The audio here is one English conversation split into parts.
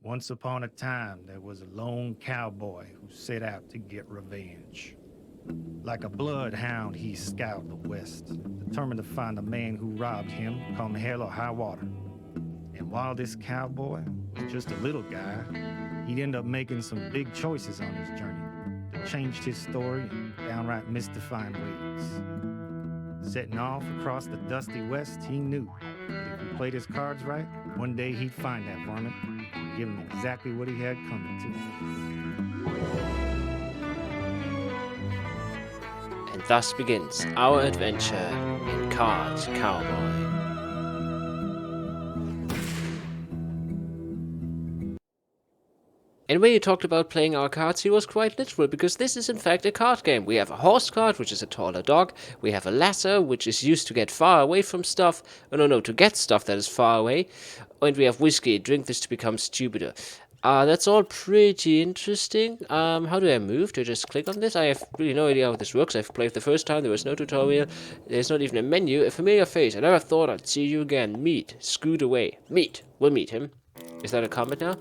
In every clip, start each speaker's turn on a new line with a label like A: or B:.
A: Once upon a time, there was a lone cowboy who set out to get revenge. Like a bloodhound, he scoured the West, determined to find the man who robbed him, come hell or high water. And while this cowboy was just a little guy, he'd end up making some big choices on his journey that changed his story in downright mystifying ways. Setting off across the dusty West, he knew that if he played his cards right, one day he'd find that varmint and give him exactly what he had coming
B: And thus begins our adventure in Cards Cowboy. And when you talked about playing our cards, he was quite literal, because this is in fact a card game. We have a horse card, which is a taller dog. We have a lasso, which is used to get far away from stuff. Oh, no, to get stuff that is far away. And we have whiskey, drink this to become stupider. That's all pretty interesting. How do I move? Do I just click on this? I have really no idea how this works. I've played the first time, there was no tutorial. There's not even a menu. A familiar face. I never thought I'd see you again. Meet. Scoot away. Meet. We'll meet him. Is that a comment now?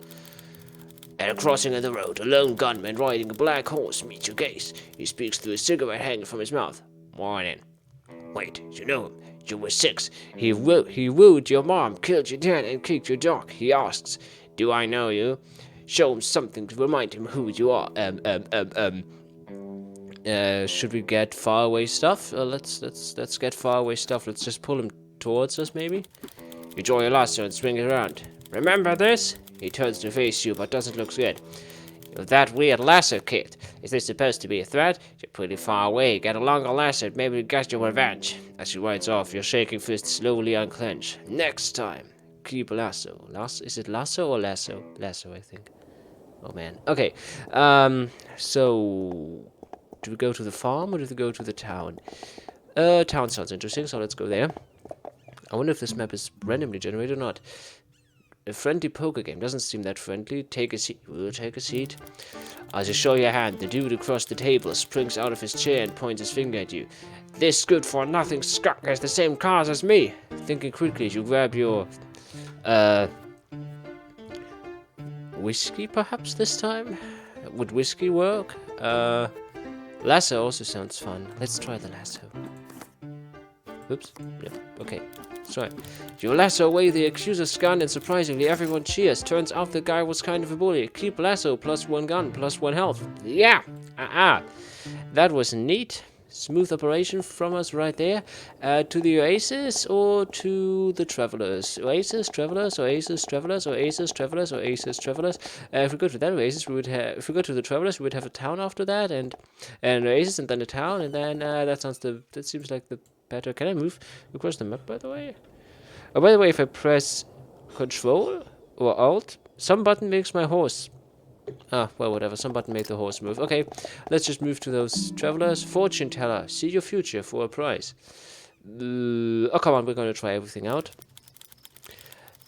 B: At a crossing of the road, a lone gunman riding a black horse meets your gaze. He speaks through a cigarette hanging from his mouth. Morning. Wait, you know him. You were 6. He wooed your mom, killed your dad, and kicked your dog. He asks, do I know you? Show him something to remind him who you are. Should we get faraway stuff? Let's get faraway stuff. Let's just pull him towards us, maybe? You draw your lasso and swing it around. Remember this? He turns to face you, but doesn't look good. You're that weird lasso kid. Is this supposed to be a threat? You're pretty far away. Get a longer lasso, maybe you get your revenge. As he rides off, your shaking fist slowly unclench. Next time, keep lasso. Is it lasso or lasso? Lasso, I think. Oh man. Okay. So do we go to the farm or do we go to the town? Town sounds interesting, so let's go there. I wonder if this map is randomly generated or not. A friendly poker game. Doesn't seem that friendly. Take a seat. We'll take a seat. As you show your hand, the dude across the table springs out of his chair and points his finger at you. This good-for-nothing skunk has the same cards as me. Thinking quickly, you grab your... whiskey, perhaps, this time? Would whiskey work? Lasso also sounds fun. Let's try the lasso. Oops. Yep. Okay. That's right. You lasso away the accuser's gun, and surprisingly, everyone cheers. Turns out the guy was kind of a bully. Keep lasso, plus 1 gun, plus 1 health. Yeah! That was neat. Smooth operation from us right there. To the Oasis or to the Travelers? Oasis, Travelers, Oasis, Travelers, Oasis, Travelers, Oasis, Travelers. If we go to that Oasis, we would have... If we go to the Travelers, we would have a town after that, and an Oasis, and then a town, and then that seems like the better. Can I move across the map, by the way? Oh, by the way, if I press Control or Alt, some button makes my horse... well, whatever. Some button made the horse move. Okay, let's just move to those Travelers. Fortune teller. See your future for a price. Oh, come on. We're going to try everything out.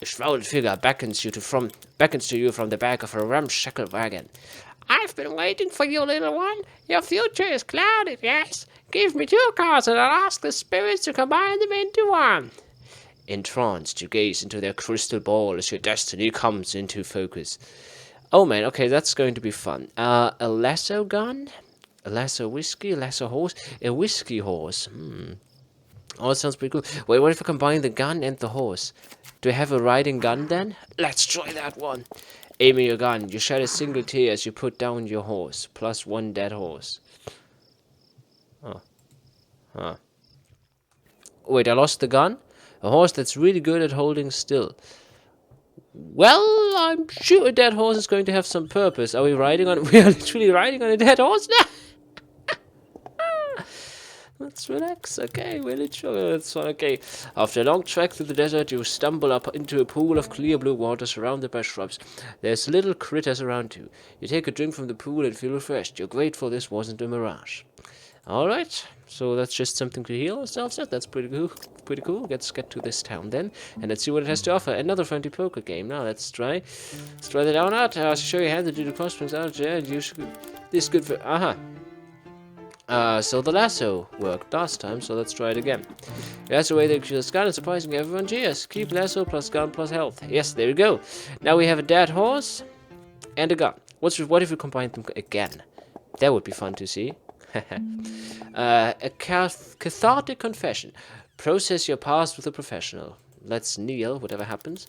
B: A shrouded figure beckons to you from the back of a ramshackle wagon. I've been waiting for you, little one. Your future is clouded, yes. Give me 2 cards and I'll ask the spirits to combine them into one. Entranced, you gaze into their crystal ball as your destiny comes into focus. Oh man, okay, that's going to be fun. A lasso gun? A lasso whiskey? A lasso horse? A whiskey horse? Oh, that sounds pretty cool. Wait, what if I combine the gun and the horse? Do I have a riding gun then? Let's try that one. Aiming your gun, you shed a single tear as you put down your horse. Plus 1 dead horse. Oh. Wait, I lost the gun? A horse that's really good at holding still. Well, I'm sure a dead horse is going to have some purpose. Are we riding on... We are literally riding on a dead horse now? Let's relax. Okay, we're literally... That's fine. Okay. After a long trek through the desert, you stumble up into a pool of clear blue water surrounded by shrubs. There's little critters around you. You take a drink from the pool and feel refreshed. You're grateful this wasn't a mirage. Alright, so that's just something to heal ourselves at. That's pretty cool. Let's get to this town then, and let's see what it has to offer. Another friendly poker game. Now let's try that out. Show your hand to do the cross springs out. Yeah, you should. This is good for. So the lasso worked last time, so let's try it again. Lasso away the gun and surprising everyone cheers. Keep lasso plus gun plus health. Yes, there we go. Now we have a dead horse and a gun. What if we combine them again? That would be fun to see. A cathartic confession. Process your past with a professional. Let's kneel, whatever happens.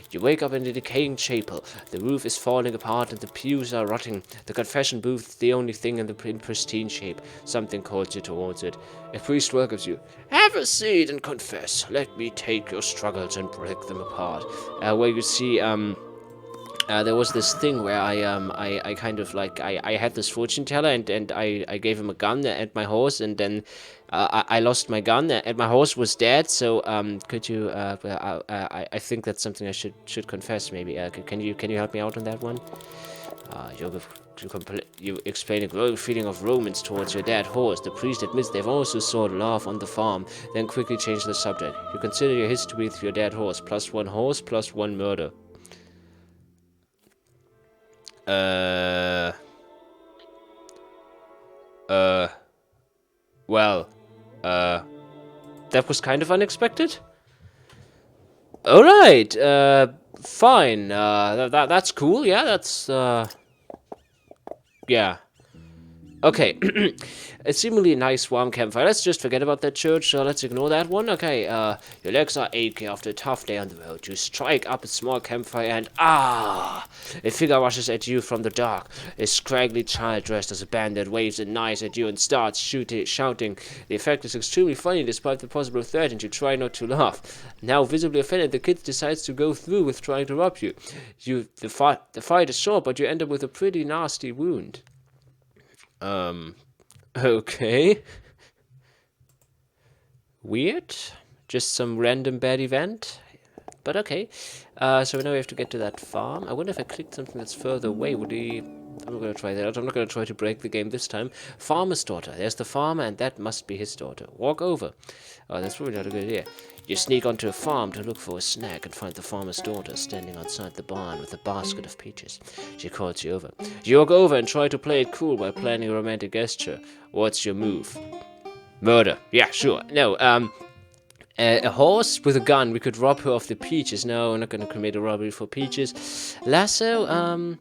B: You wake up in a decaying chapel. The roof is falling apart and the pews are rotting. The confession booth is the only thing in pristine shape. Something calls you towards it. A priest welcomes you. Have a seat and confess. Let me take your struggles and break them apart. Where you see, there was this thing where I kind of like, I had this fortune teller and I gave him a gun and my horse, and then I lost my gun and my horse was dead. So could you? I think that's something I should confess. Maybe can you help me out on that one? You explain a growing feeling of romance towards your dead horse. The priest admits they've also sought love on the farm, then quickly change the subject. You consider your history with your dead horse, plus one horse, plus one murder. Well, that was kind of unexpected. Alright, fine, that's cool, yeah, that's, yeah. Okay, a seemingly nice warm campfire. Let's just forget about that church, so let's ignore that one. Okay, your legs are achy after a tough day on the road. You strike up a small campfire and a figure rushes at you from the dark. A scraggly child dressed as a bandit waves a knife at you and starts shouting. The effect is extremely funny despite the possible threat, and you try not to laugh. Now visibly offended, the kid decides to go through with trying to rob you. The fight is short, but you end up with a pretty nasty wound. Okay. Weird. Just some random bad event. But okay. So now we have to get to that farm. I wonder if I clicked something that's further away, would he... I'm not going to try that out. I'm not going to try to break the game this time. Farmer's daughter. There's the farmer, and that must be his daughter. Walk over. Oh, that's probably not a good idea. You sneak onto a farm to look for a snack and find the farmer's daughter standing outside the barn with a basket of peaches. She calls you over. You walk over and try to play it cool by planning a romantic gesture. What's your move? Murder. Yeah, sure. No, a horse with a gun. We could rob her of the peaches. No, we're not going to commit a robbery for peaches. Lasso,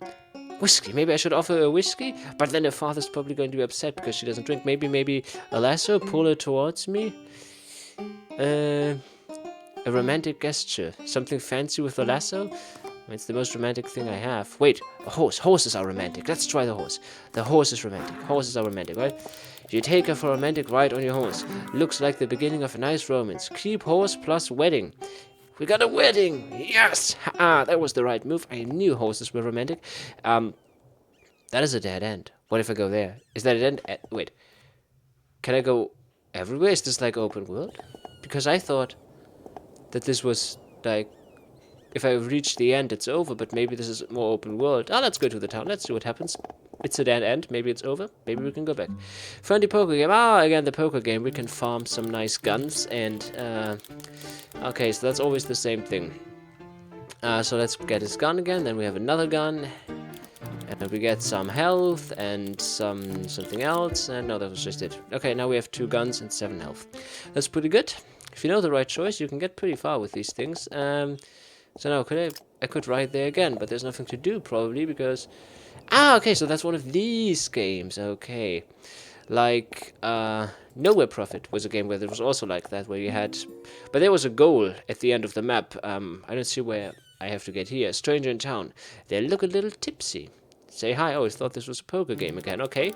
B: whiskey. Maybe I should offer her a whiskey, but then her father's probably going to be upset because she doesn't drink. Maybe a lasso, pull her towards me. A romantic gesture. Something fancy with a lasso? It's the most romantic thing I have. Wait, a horse. Horses are romantic. Let's try the horse. The horse is romantic. Horses are romantic, right? You take her for a romantic ride on your horse. Looks like the beginning of a nice romance. Keep horse plus wedding. We got a wedding! Yes! Ha-ha! That was the right move. I knew horses were romantic. That is a dead end. What if I go there? Is that an end? Wait. Can I go everywhere? Is this like open world? Because I thought that this was like, if I reach the end, it's over, but maybe this is more open world. Let's go to the town. Let's see what happens. It's a dead end. Maybe it's over. Maybe we can go back. Friendly poker game. Again, the poker game. We can farm some nice guns and, okay, so that's always the same thing. So let's get his gun again. Then we have another gun. And we get some health and something else. And no, that was just it. Okay, now we have 2 guns and 7 health. That's pretty good. If you know the right choice, you can get pretty far with these things. So now, I could ride there again, but there's nothing to do, probably, because... okay, so that's one of these games, okay. Like, Nowhere Prophet was a game where there was also like that, where you had... But there was a goal at the end of the map. I don't see where I have to get here. Stranger in town. They look a little tipsy. Say hi. I always thought this was a poker game again. Okay.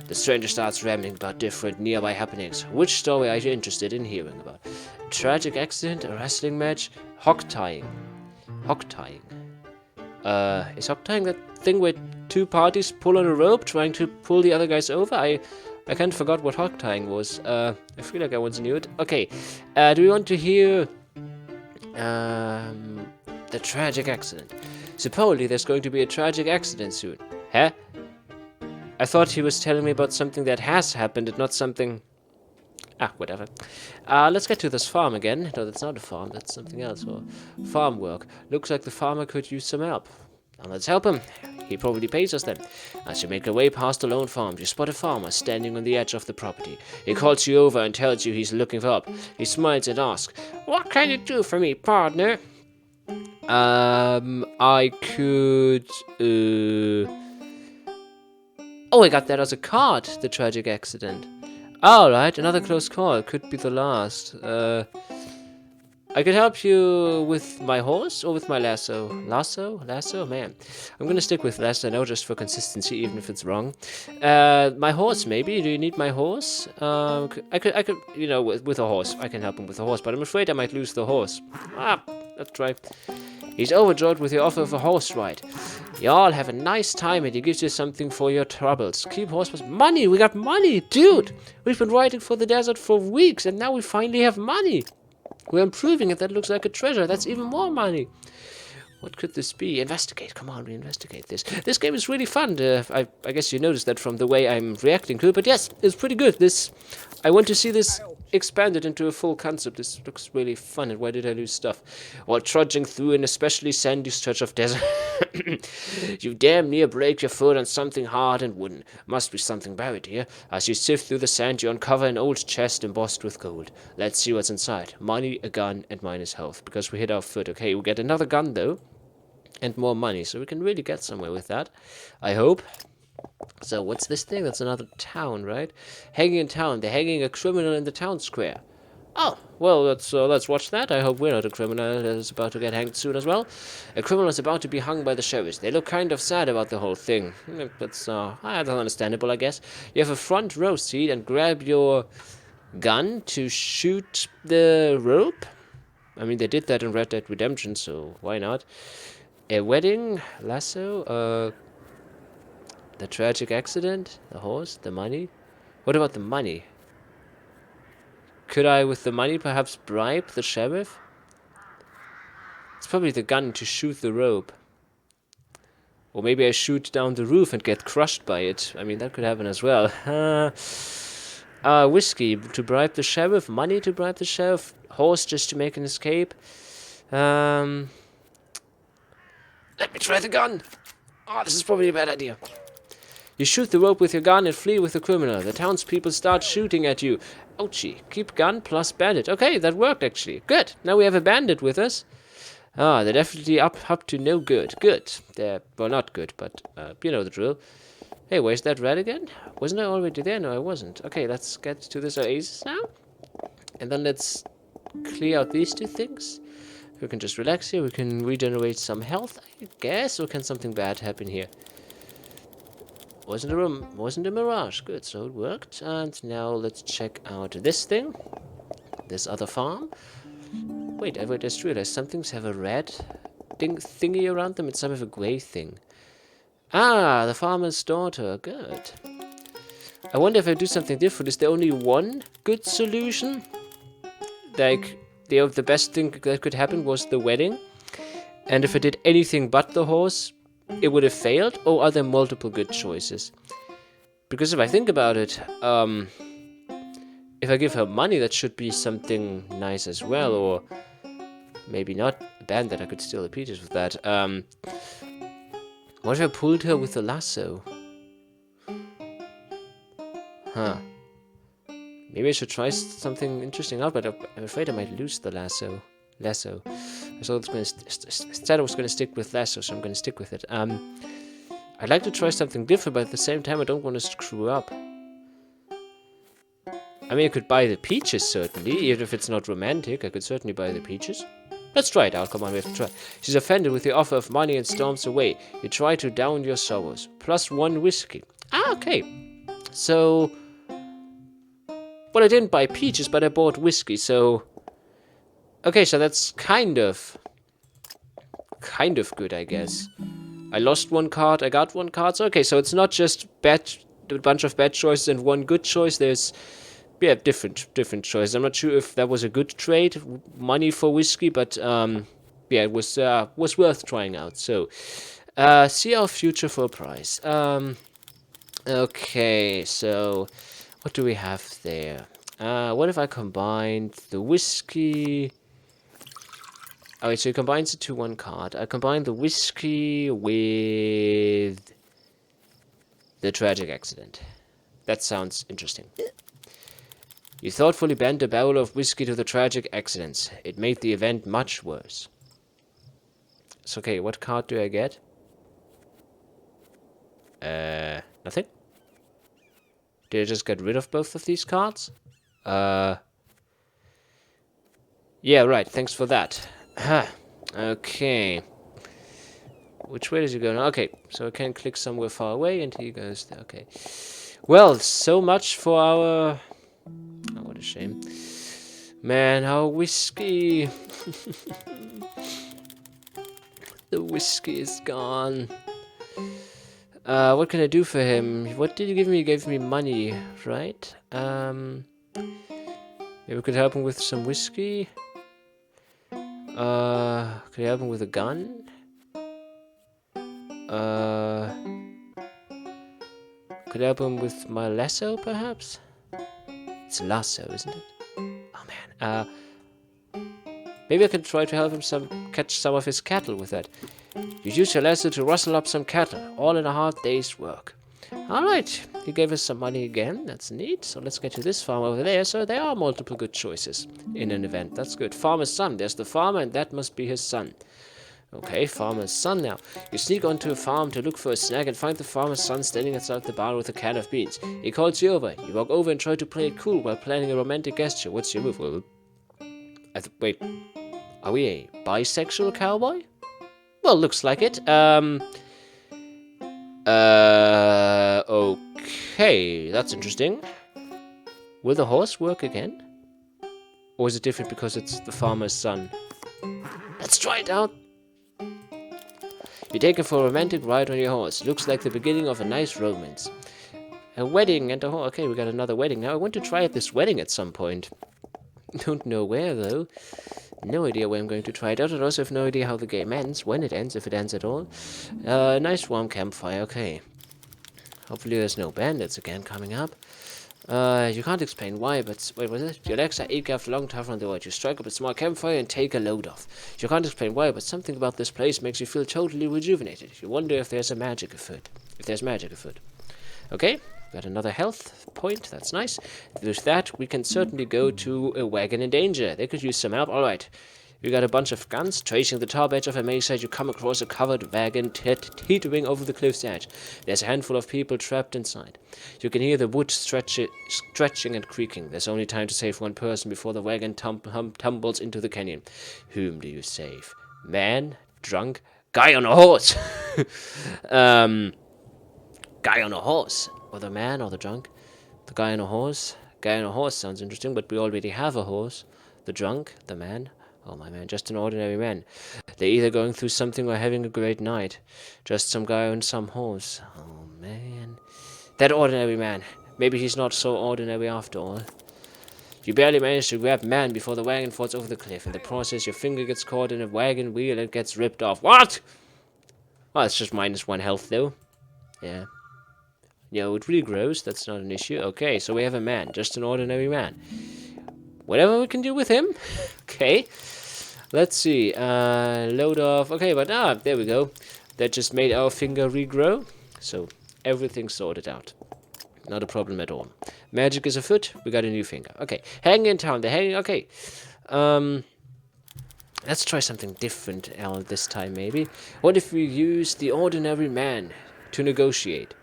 B: The stranger starts rambling about different nearby happenings. Which story are you interested in hearing about? A tragic accident? A wrestling match? Hog tying. Hog tying. Is hog tying that thing where 2 parties pull on a rope trying to pull the other guys over? I kind of forgot what hog tying was. I feel like I once knew it. Okay. Do we want to hear the tragic accident? Supposedly there's going to be a tragic accident soon. Huh? I thought he was telling me about something that has happened and not something... whatever. Let's get to this farm again. No, that's not a farm. That's something else. Or farm work. Looks like the farmer could use some help. Now let's help him. He probably pays us then. As you make your way past the lone farm, you spot a farmer standing on the edge of the property. He calls you over and tells you he's looking for help. He smiles and asks, "What can you do for me, partner?" I could... Oh, I got that as a card, the tragic accident. Alright, another close call. Could be the last. I could help you with my horse or with my lasso. Lasso? Man. I'm gonna stick with lasso now just for consistency, even if it's wrong. My horse, maybe? Do you need my horse? I could, you know, with a horse. I can help him with a horse, but I'm afraid I might lose the horse. Let's try. He's overjoyed with your offer of a horse ride. Y'all have a nice time and he gives you something for your troubles. Keep horse money! We got money! Dude! We've been riding for the desert for weeks and now we finally have money! We're improving it. That looks like a treasure. That's even more money. What could this be? Investigate. Come on, we investigate this. This game is really fun. I guess you noticed that from the way I'm reacting to it. But yes, it's pretty good. I want to see this expanded into a full concept. This looks really fun. And why did I lose stuff? While trudging through an especially sandy stretch of desert, you damn near break your foot on something hard and wooden. Must be something buried here. As you sift through the sand, you uncover an old chest embossed with gold. Let's see what's inside. Money, a gun, and minus health. Because we hit our foot. Okay, we get another gun though. And more money, so we can really get somewhere with that, I hope. So what's this thing? That's another town, right? Hanging in town. They're hanging a criminal in the town square. Oh, well, let's watch that. I hope we're not a criminal that is about to get hanged soon as well. A criminal is about to be hung by the sheriffs. They look kind of sad about the whole thing. That's understandable, I guess. You have a front row seat and grab your gun to shoot the rope. I mean, they did that in Red Dead Redemption, so why not? A wedding, lasso, the tragic accident, the horse, the money. What about the money? Could I, with the money, perhaps bribe the sheriff? It's probably the gun to shoot the rope. Or maybe I shoot down the roof and get crushed by it. I mean, that could happen as well. Whiskey to bribe the sheriff, money to bribe the sheriff, horse just to make an escape. Let me try the gun. Oh, this is probably a bad idea. You shoot the rope with your gun and flee with the criminal. The townspeople start shooting at you. Ouchie. Keep gun plus bandit. Okay, that worked actually. Good. Now we have a bandit with us. They're definitely up to no good. Good. They're, well, not good, but you know the drill. Hey, where's that red again? Wasn't I already there? No, I wasn't. Okay, let's get to this oasis now. And then let's clear out these two things. We can just relax here. We can regenerate some health, I guess. Or can something bad happen here? Wasn't a mirage. Good, so it worked. And now let's check out this thing. This other farm. Wait, I just realized some things have a red thingy around them and some have a grey thing. Ah, the farmer's daughter. Good. I wonder if I do something different. Is there only one good solution? Like, the best thing that could happen was the wedding. And if I did anything but the horse, it would have failed? Or are there multiple good choices? Because if I think about it, if I give her money, that should be something nice as well. Or maybe not a bandit. I could steal the peaches with that. What if I pulled her with a lasso? Huh. Maybe I should try something interesting out, but I'm afraid I might lose the lasso. So it's going to instead I was going to stick with lasso, so I'm going to stick with it. I'd like to try something different, but at the same time I don't want to screw up. I mean, I could buy the peaches, certainly. Even if it's not romantic, I could certainly buy the peaches. Let's try it out. Come on, we have to try. She's offended with the offer of money and storms away. You try to down your sorrows. +1 whiskey. Ah, okay. So... well, I didn't buy peaches, but I bought whiskey, so... okay, so that's kind of good, I guess. I lost one card, I got one card. So, okay, so it's not just a bunch of bad choices and one good choice. There's, yeah, different choices. I'm not sure if that was a good trade, money for whiskey, but, yeah, it was worth trying out. So, see our future for a price. Okay, so... what do we have there? What if I combined the whiskey... alright, so it combines it to one card. I combine the whiskey with The tragic accident. That sounds interesting. You thoughtfully bent a barrel of whiskey to the tragic accidents. It made the event much worse. It's okay, what card do I get? Nothing? Did I just get rid of both of these cards? Yeah, right, thanks for that. Okay. Which way does he go now? Okay, so I can click somewhere far away and he goes there. Okay. Well, so much for our... Oh, what a shame. Man, our whiskey. The whiskey is gone. What can I do for him? What did he give me? He gave me money, right? Maybe we could help him with some whiskey. Could I help him with a gun? Could I help him with my lasso, perhaps? It's a lasso, isn't it? Oh man. Maybe I can try to help him catch some of his cattle with that. You use your lasso to rustle up some cattle, all in a hard day's work. Alright, he gave us some money again, that's neat. So let's get to this farm over there. So there are multiple good choices in an event, that's good. Farmer's son, there's the farmer and that must be his son. Okay, farmer's son now. You sneak onto a farm to look for a snack and find the farmer's son standing outside the bar with a can of beans. He calls you over. You walk over and try to play it cool while planning a romantic gesture. What's your move? Well, wait, are we a bisexual cowboy? Well, looks like it. Okay, that's interesting. Will the horse work again? Or is it different because it's the farmer's son? Let's try it out. You take him for a romantic ride on your horse. Looks like the beginning of a nice romance. A wedding and a horse. Okay, we got another wedding now. I want to try at this wedding at some point. Don't know where, though. No idea where I'm going to try it out. I also have no idea how the game ends. When it ends, if it ends at all. Nice warm campfire. Okay. Hopefully there's no bandits again coming up. You can't explain why, but wait, was it? Your legs are achy after a long time on the road. You strike up a small campfire and take a load off. You can't explain why, but something about this place makes you feel totally rejuvenated. You wonder if there's magic afoot. Okay, got another health point. That's nice. With that, we can certainly go to a wagon in danger. They could use some help. All right. You got a bunch of guns. Tracing the top edge of a maze side, you come across a covered wagon teetering over the cliff's edge. There's a handful of people trapped inside. You can hear the wood stretching and creaking. There's only time to save one person before the wagon tumbles into the canyon. Whom do you save? Man? Drunk? Guy on a horse! Guy on a horse. Or the man or the drunk? The guy on a horse? Guy on a horse sounds interesting, but we already have a horse. The drunk? The man? Oh my man, just an ordinary man. They're either going through something or having a great night. Just some guy on some horse. Oh man. That ordinary man. Maybe he's not so ordinary after all. You barely manage to grab man before the wagon falls over the cliff. In the process, your finger gets caught in a wagon wheel and gets ripped off. What? Well, it's just -1 health though. Yeah. Yeah, it regrows. That's not an issue. Okay, so we have a man. Just an ordinary man. Whatever we can do with him. Okay. Let's see. Load off. Okay, but there we go. That just made our finger regrow. So everything's sorted out. Not a problem at all. Magic is afoot. We got a new finger. Okay. Hanging in town. They're hanging. Okay. Let's try something different this time, maybe. What if we use the ordinary man to negotiate?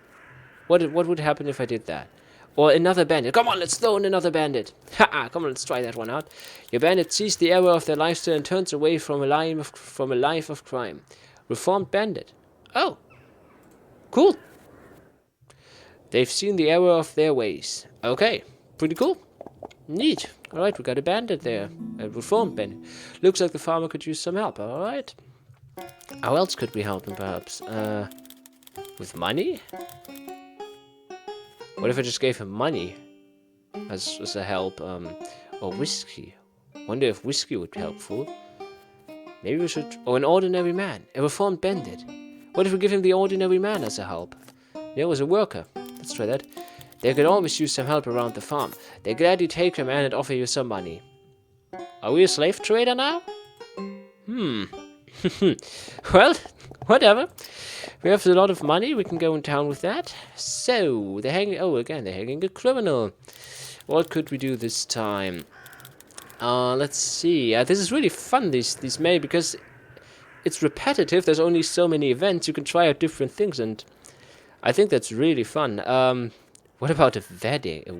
B: What would happen if I did that? Or another bandit. Come on, let's throw in another bandit. Ha! Come on, let's try that one out. Your bandit sees the error of their lifestyle and turns away from a life of crime. Reformed bandit. Oh. Cool. They've seen the error of their ways. Okay. Pretty cool. Neat. Alright, we got a bandit there. A reformed bandit. Looks like the farmer could use some help. Alright. How else could we help him, perhaps? With money? What if I just gave him money as a help, or whiskey? Wonder if whiskey would be helpful. Maybe we should... Oh, an ordinary man. A reformed bandit. What if we give him the ordinary man as a help? Yeah, as a worker. Let's try that. They could always use some help around the farm. They gladly take your man and offer you some money. Are we a slave trader now? Well, whatever. We have a lot of money. We can go in town with that. So, they're hanging... Oh, again, they're hanging a criminal. What could we do this time? Let's see. This is really fun, these May, because it's repetitive. There's only so many events. You can try out different things, and I think that's really fun. What about a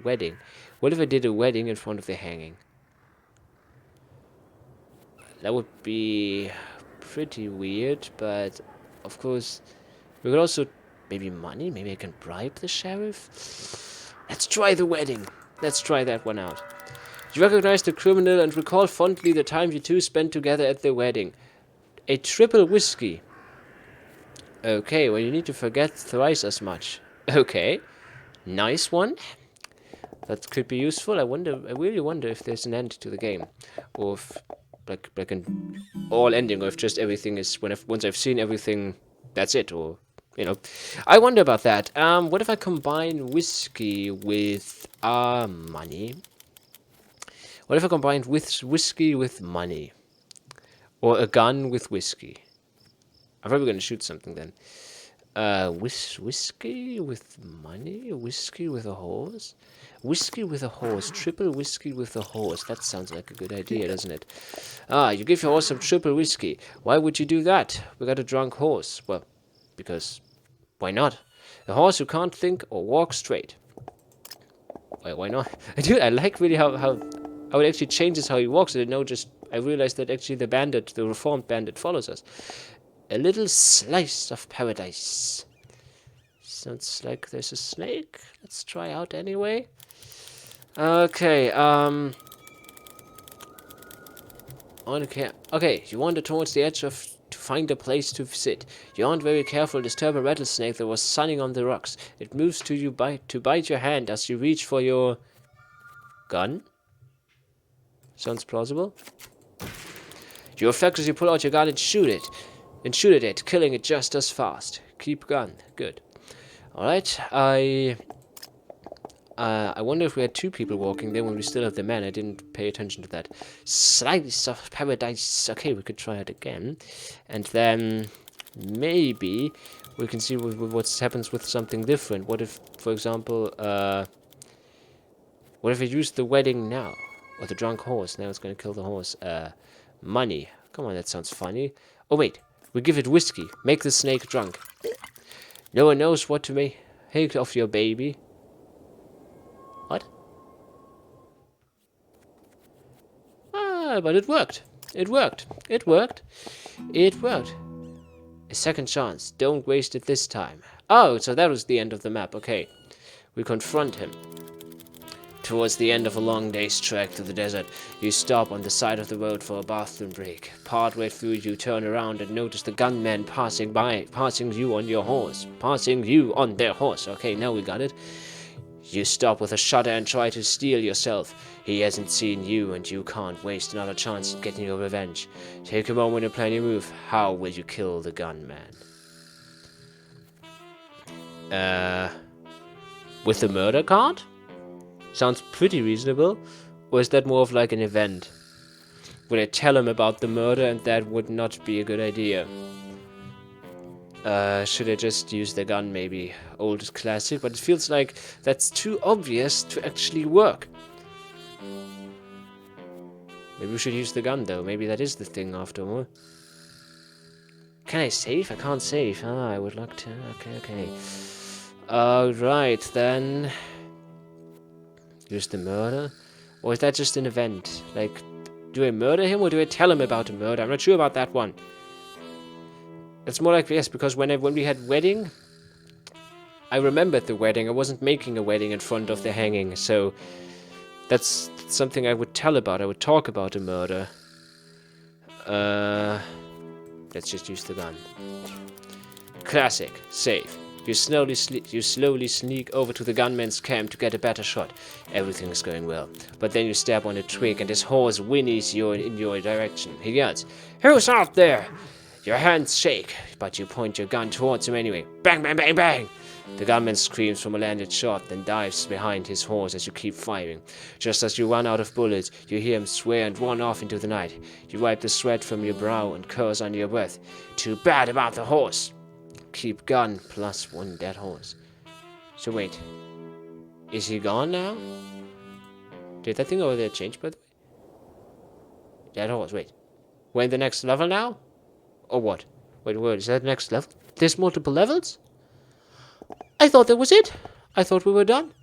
B: wedding? What if I did a wedding in front of the hanging? That would be pretty weird, but of course, we could also... Maybe money? Maybe I can bribe the sheriff? Let's try the wedding. Let's try that one out. You recognize the criminal and recall fondly the time you two spent together at the wedding. A triple whiskey. Okay, well, you need to forget thrice as much. Okay. Nice one. That could be useful. I really wonder if there's an end to the game. Or if, like an all ending, or if just everything is, once I've seen everything, that's it, or, you know. I wonder about that. What if I combine whiskey with, money? What if I combined whiskey with money? Or a gun with whiskey? I'm probably going to shoot something then. Whiskey with money? Whiskey with a horse? Whiskey with a horse. Triple whiskey with a horse. That sounds like a good idea, doesn't it? You give your horse some triple whiskey. Why would you do that? We got a drunk horse. Well, because why not? A horse who can't think or walk straight. Why not? I like really how it actually changes how he walks. I realized that actually the reformed bandit follows us. A little slice of paradise. Sounds like there's a snake. Let's try out anyway. Okay, Okay, you wander towards the edge to find a place to sit. You aren't very careful, disturb a rattlesnake that was sunning on the rocks. It moves to bite your hand as you reach for your gun. Sounds plausible. You reflect as you pull out your gun and shoot it. At it, killing it just as fast. Keep gun. Good. Alright, I wonder if we had two people walking there when we still have the man. I didn't pay attention to that. Slice of paradise. Okay, we could try it again. And then maybe we can see what happens with something different. What if, for example, what if I use the wedding now? Or the drunk horse. Now it's going to kill the horse. Money. Come on, that sounds funny. Oh, wait. We give it whiskey. Make the snake drunk. No one knows what to make of your baby. What? But it worked. It worked. It worked. It worked. A second chance. Don't waste it this time. Oh, so that was the end of the map. Okay. We confront him. Towards the end of a long day's trek through the desert, you stop on the side of the road for a bathroom break. Partway through, you turn around and notice the gunman passing you on their horse. Okay, now we got it. You stop with a shudder and try to steel yourself. He hasn't seen you, and you can't waste another chance at getting your revenge. Take a moment and plan your move. How will you kill the gunman? With the murder card? Sounds pretty reasonable. Or is that more of like an event? Would I tell him about the murder and that would not be a good idea? Should I just use the gun maybe? Old classic, but it feels like that's too obvious to actually work. Maybe we should use the gun though. Maybe that is the thing after all. Can I save? I can't save. I would like to. Okay. Alright then. Use the murder? Or is that just an event? Like, do I murder him or do I tell him about a murder? I'm not sure about that one. It's more like, yes, because when we had wedding, I remembered the wedding. I wasn't making a wedding in front of the hanging, so that's something I would tell about. I would talk about a murder. Let's just use the gun. Classic. Save. You slowly sneak over to the gunman's camp to get a better shot. Everything is going well. But then you step on a twig and his horse whinnies in your direction. He yells, "Who's out there?" Your hands shake, but you point your gun towards him anyway. Bang, bang, bang, bang! The gunman screams from a landed shot, then dives behind his horse as you keep firing. Just as you run out of bullets, you hear him swear and run off into the night. You wipe the sweat from your brow and curse under your breath. Too bad about the horse. Keep gun plus 1 dead horse. So wait. Is he gone now? Did that thing over there change, by the way? Dead horse, wait. We're in the next level now? Or what? Wait, is that the next level? There's multiple levels? I thought that was it. I thought we were done.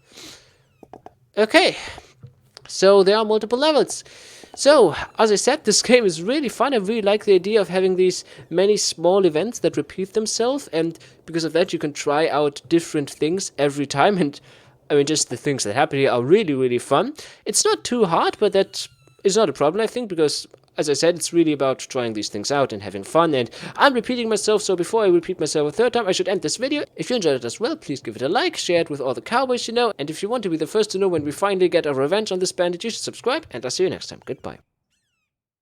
B: Okay. So there are multiple levels. So, as I said, this game is really fun. I really like the idea of having these many small events that repeat themselves, and because of that you can try out different things every time, and I mean, just the things that happen here are really, really fun. It's not too hard, but that is not a problem, I think, because, as I said, it's really about trying these things out and having fun, and I'm repeating myself, so before I repeat myself a third time, I should end this video. If you enjoyed it as well, please give it a like, share it with all the cowboys you know, and if you want to be the first to know when we finally get our revenge on this bandit, you should subscribe, and I'll see you next time. Goodbye.